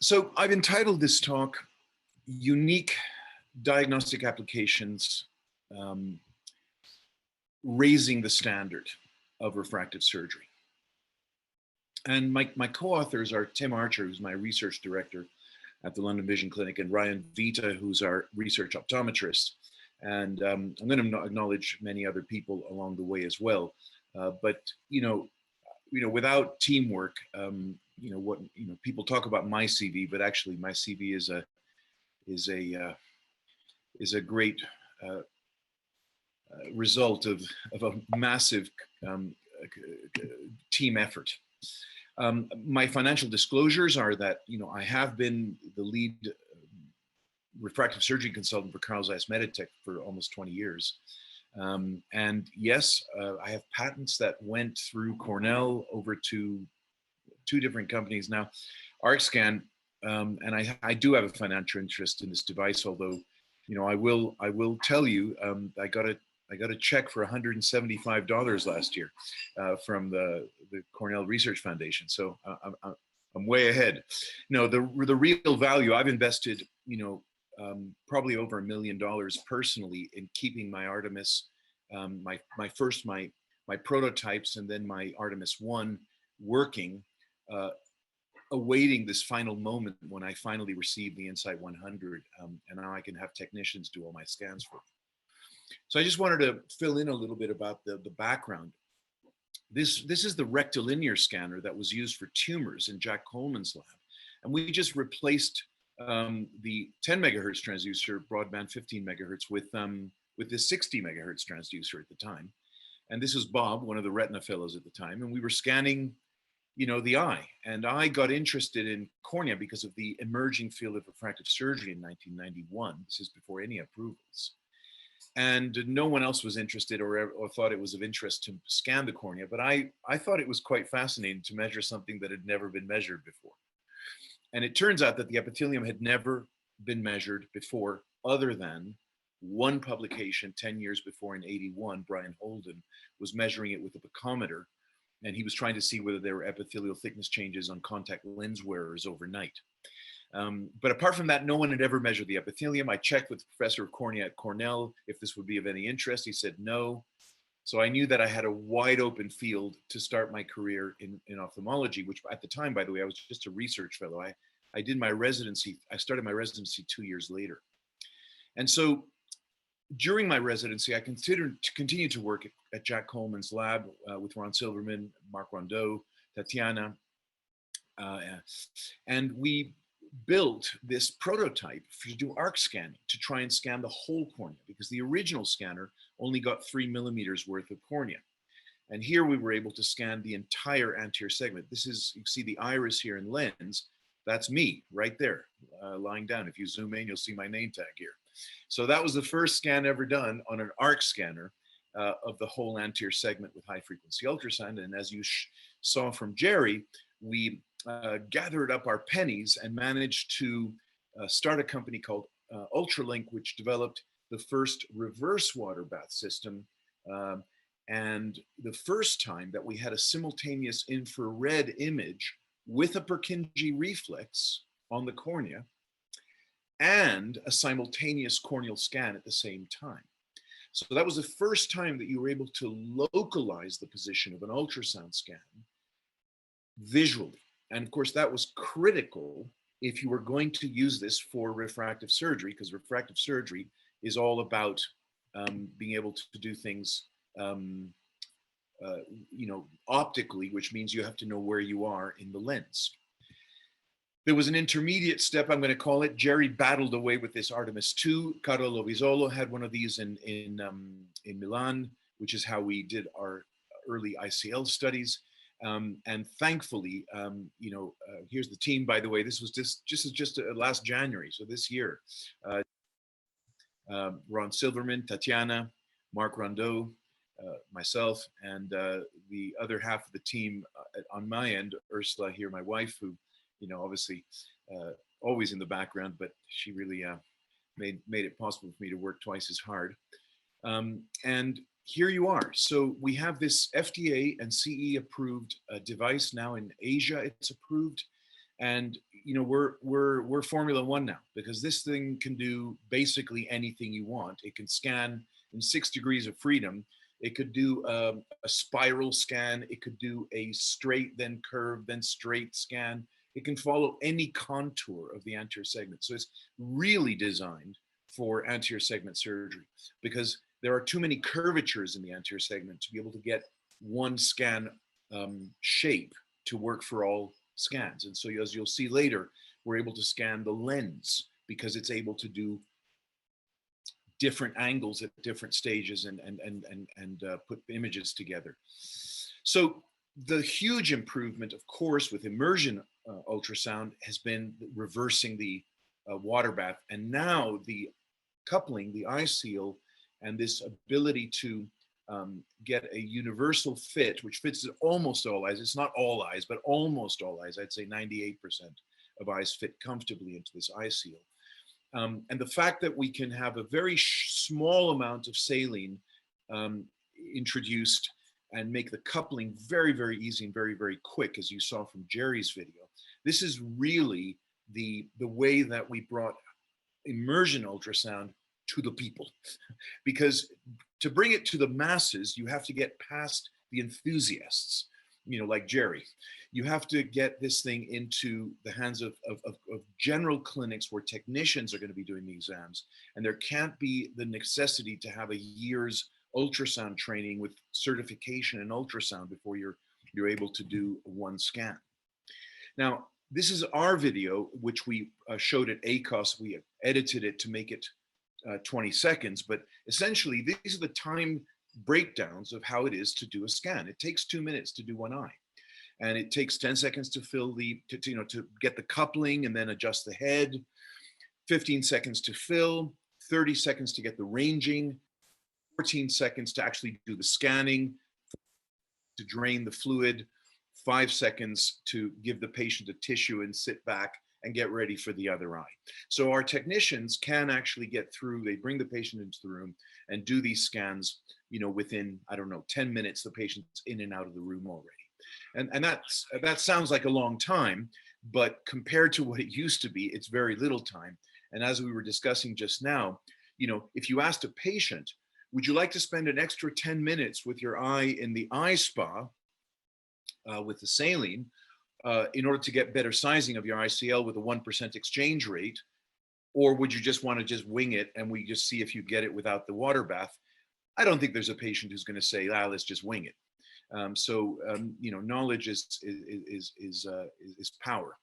So I've entitled this talk, Unique Diagnostic Applications Raising the Standard of Refractive Surgery. And my co-authors are Tim Archer, who's my research director at the London Vision Clinic, and Ryan Vita, who's our research optometrist. And I'm going to acknowledge many other people along the way as well. But without teamwork, people talk about my CV, but actually my CV is a great result of a massive team effort. My financial disclosures are that I have been the lead refractive surgery consultant for Carl Zeiss Meditech for almost 20 years. And yes, I have patents that went through Cornell over to 2 different companies now, ArcScan, and I do have a financial interest in this device. Although, I will tell you, I got a check for $175 last year from the Cornell Research Foundation. So I'm way ahead. The real value I've invested, probably over $1 million personally in keeping my Artemis, my prototypes, and then my Artemis 1 working, awaiting this final moment when I finally received the Insight 100, and now I can have technicians do all my scans for me. So I just wanted to fill in a little bit about the background. This is the rectilinear scanner that was used for tumors in Jack Coleman's lab, and we just replaced the 10 megahertz transducer, broadband 15 megahertz, with the 60 megahertz transducer at the time. And this was Bob, one of the retina fellows at the time, and we were scanning the eye. And I got interested in cornea because of the emerging field of refractive surgery in 1991. This is before any approvals. And no one else was interested or thought it was of interest to scan the cornea. But I thought it was quite fascinating to measure something that had never been measured before. And it turns out that the epithelium had never been measured before, other than one publication 10 years before in '81. Brian Holden was measuring it with a picometer, and he was trying to see whether there were epithelial thickness changes on contact lens wearers overnight. But apart from that, no one had ever measured the epithelium. I checked with the professor of cornea at Cornell if this would be of any interest. He said no. So I knew that I had a wide open field to start my career in ophthalmology, which at the time, by the way, I was just a research fellow. I did my residency. I started my residency 2 years later. And so during my residency, I considered to continue to work at Jack Coleman's lab with Ron Silverman, Mark Rondeau, Tatiana, and we built this prototype to do arc scanning to try and scan the whole cornea, because the original scanner only got 3 millimeters worth of cornea. And here we were able to scan the entire anterior segment. This is, you see the iris here in lens. That's me right there, lying down. If you zoom in, you'll see my name tag here. So that was the first scan ever done on an arc scanner of the whole anterior segment with high frequency ultrasound. And as you saw from Jerry, we gathered up our pennies and managed to start a company called Ultralink, which developed the first reverse water bath system. And the first time that we had a simultaneous infrared image with a Purkinje reflex on the cornea and a simultaneous corneal scan at the same time. So that was the first time that you were able to localize the position of an ultrasound scan visually. And of course, that was critical if you were going to use this for refractive surgery, because refractive surgery is all about being able to do things optically, which means you have to know where you are in the lens. There was an intermediate step, I'm going to call it. Jerry battled away with this Artemis 2. Carlo Lovisolo had one of these in Milan, which is how we did our early ICL studies. And thankfully, here's the team, by the way. This was just last January, so this year. Ron Silverman, Tatiana, Mark Rondeau, myself, and the other half of the team on my end, Ursula here, my wife, who, obviously always in the background, but she really made it possible for me to work twice as hard. And here you are. So we have this FDA and CE approved device now in Asia. It's approved. And you know, we're Formula One now, because this thing can do basically anything you want. It can scan in 6 degrees of freedom. It could do a spiral scan. It could do a straight, then curved, then straight scan. It can follow any contour of the anterior segment. So it's really designed for anterior segment surgery, because there are too many curvatures in the anterior segment to be able to get one scan shape to work for all scans. And so, as you'll see later, we're able to scan the lens because it's able to do different angles at different stages and put images together. So the huge improvement, of course, with immersion ultrasound has been reversing the water bath, and now the coupling, the eye seal, and this ability to get a universal fit, which fits almost all eyes. It's not all eyes, but almost all eyes. I'd say 98% of eyes fit comfortably into this eye seal. And the fact that we can have a very small amount of saline introduced and make the coupling very, very easy and very, very quick, as you saw from Jerry's video. This is really the way that we brought immersion ultrasound to the people. Because to bring it to the masses, you have to get past the enthusiasts, you know, like Jerry. You have to get this thing into the hands of general clinics where technicians are going to be doing the exams. And there can't be the necessity to have a year's ultrasound training with certification in ultrasound before you're able to do one scan. Now, this is our video, which we showed at ACOS. We edited it to make it 20 seconds, but essentially these are the time breakdowns of how it is to do a scan. It takes 2 minutes to do one eye, and it takes 10 seconds to fill to get the coupling and then adjust the head, 15 seconds to fill, 30 seconds to get the ranging, 14 seconds to actually do the scanning, to drain the fluid, 5 seconds to give the patient a tissue and sit back and get ready for the other eye. So our technicians can actually get through, they bring the patient into the room and do these scans, you know, within, I don't know, 10 minutes, the patient's in and out of the room already. And that sounds like a long time, but compared to what it used to be, it's very little time. And as we were discussing just now, you know, if you asked a patient, would you like to spend an extra 10 minutes with your eye in the eye spa with the saline, in order to get better sizing of your ICL with a 1% exchange rate? Or would you just want to just wing it and we just see if you get it without the water bath? I don't think there's a patient who's going to say, ah, let's just wing it. You know, knowledge is power.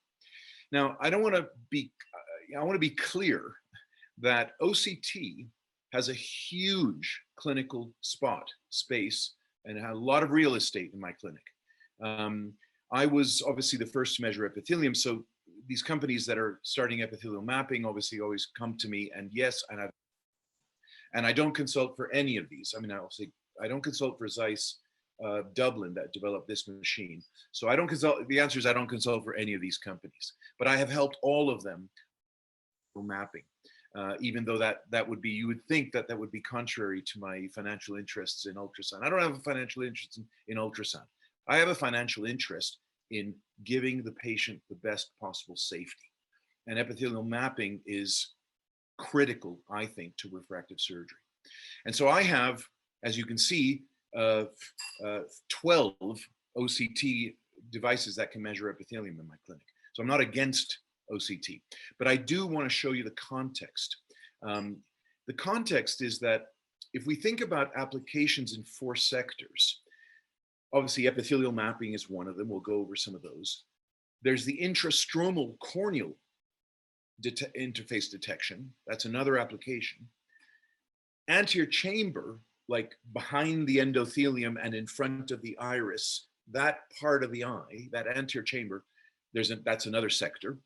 Now, I want to be clear that OCT has a huge clinical space, and had a lot of real estate in my clinic. I was obviously the first to measure epithelium. So these companies that are starting epithelial mapping obviously always come to me, and yes, and I don't consult for any of these. I mean, I'll say I don't consult for Zeiss Dublin that developed this machine. So I don't consult, the answer is I don't consult for any of these companies, but I have helped all of them mapping. Even though that would be, you would think that would be contrary to my financial interests in ultrasound. I don't have a financial interest in ultrasound. I have a financial interest in giving the patient the best possible safety. And epithelial mapping is critical, I think, to refractive surgery. And so I have, as you can see, 12 OCT devices that can measure epithelium in my clinic. So I'm not against OCT, but I do want to show you the context. The context is that if we think about applications in 4 sectors, obviously epithelial mapping is one of them. We'll go over some of those. There's the intrastromal corneal interface detection. That's another application. Anterior chamber, like behind the endothelium and in front of the iris, that part of the eye, that anterior chamber, that's another sector.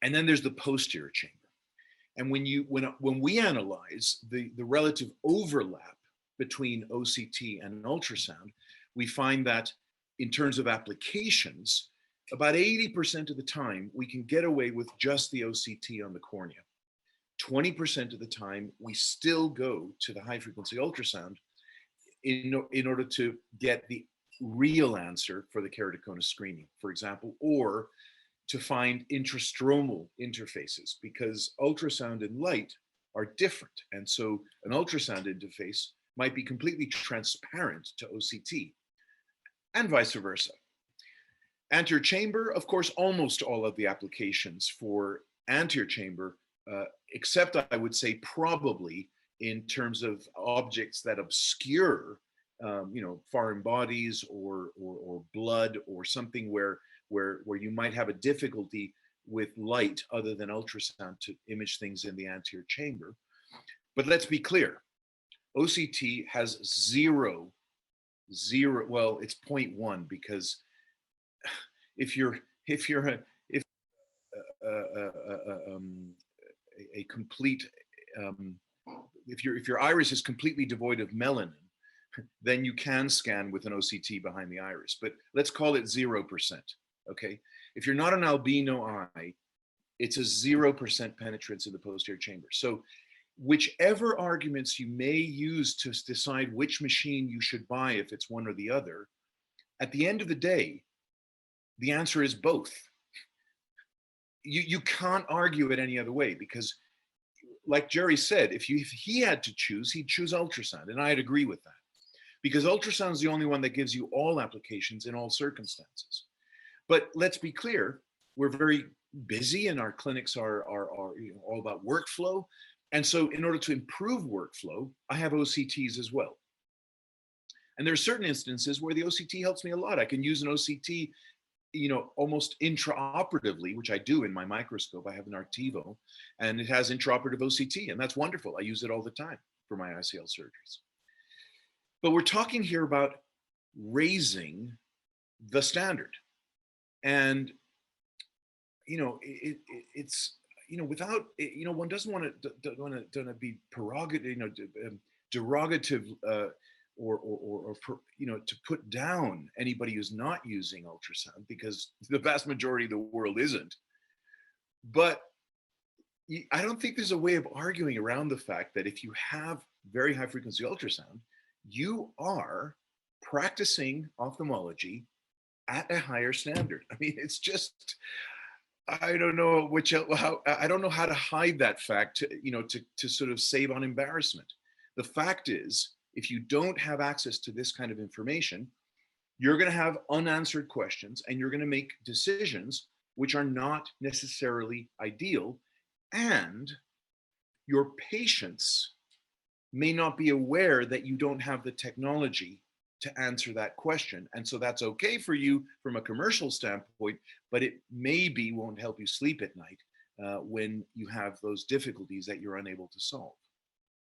And then there's the posterior chamber. And when we analyze the relative overlap between OCT and ultrasound, we find that in terms of applications, about 80% of the time we can get away with just the OCT on the cornea. 20% of the time we still go to the high frequency ultrasound in order to get the real answer for the keratoconus screening, for example, or to find intrastromal interfaces, because ultrasound and light are different. And so an ultrasound interface might be completely transparent to OCT, and vice versa. Anterior chamber, of course, almost all of the applications for anterior chamber, except I would say probably in terms of objects that obscure, foreign bodies or blood, or something where you might have a difficulty with light other than ultrasound to image things in the anterior chamber. But let's be clear, OCT has zero, well, it's 0.1, because if your iris is completely devoid of melanin, then you can scan with an OCT behind the iris. But let's call it 0%. Okay. If you're not an albino eye, it's a 0% penetrance in the posterior chamber. So whichever arguments you may use to decide which machine you should buy, if it's one or the other, at the end of the day, the answer is both. You can't argue it any other way, because like Jerry said, if he had to choose, he'd choose ultrasound. And I'd agree with that, because ultrasound is the only one that gives you all applications in all circumstances. But let's be clear, we're very busy, and our clinics are all about workflow. And so in order to improve workflow, I have OCTs as well. And there are certain instances where the OCT helps me a lot. I can use an OCT, almost intraoperatively, which I do in my microscope. I have an Artivo, and it has intraoperative OCT, and that's wonderful. I use it all the time for my ICL surgeries. But we're talking here about raising the standard. And, it's, without, one doesn't want to be derogative, or to put down anybody who's not using ultrasound, because the vast majority of the world isn't. But I don't think there's a way of arguing around the fact that if you have very high frequency ultrasound, you are practicing ophthalmology at a higher standard. I mean, it's just, I don't know I don't know how to hide that fact to sort of save on embarrassment. The fact is, if you don't have access to this kind of information, you're going to have unanswered questions, and you're going to make decisions which are not necessarily ideal. And your patients may not be aware that you don't have the technology to answer that question. And so that's okay for you from a commercial standpoint, but it maybe won't help you sleep at night when you have those difficulties that you're unable to solve.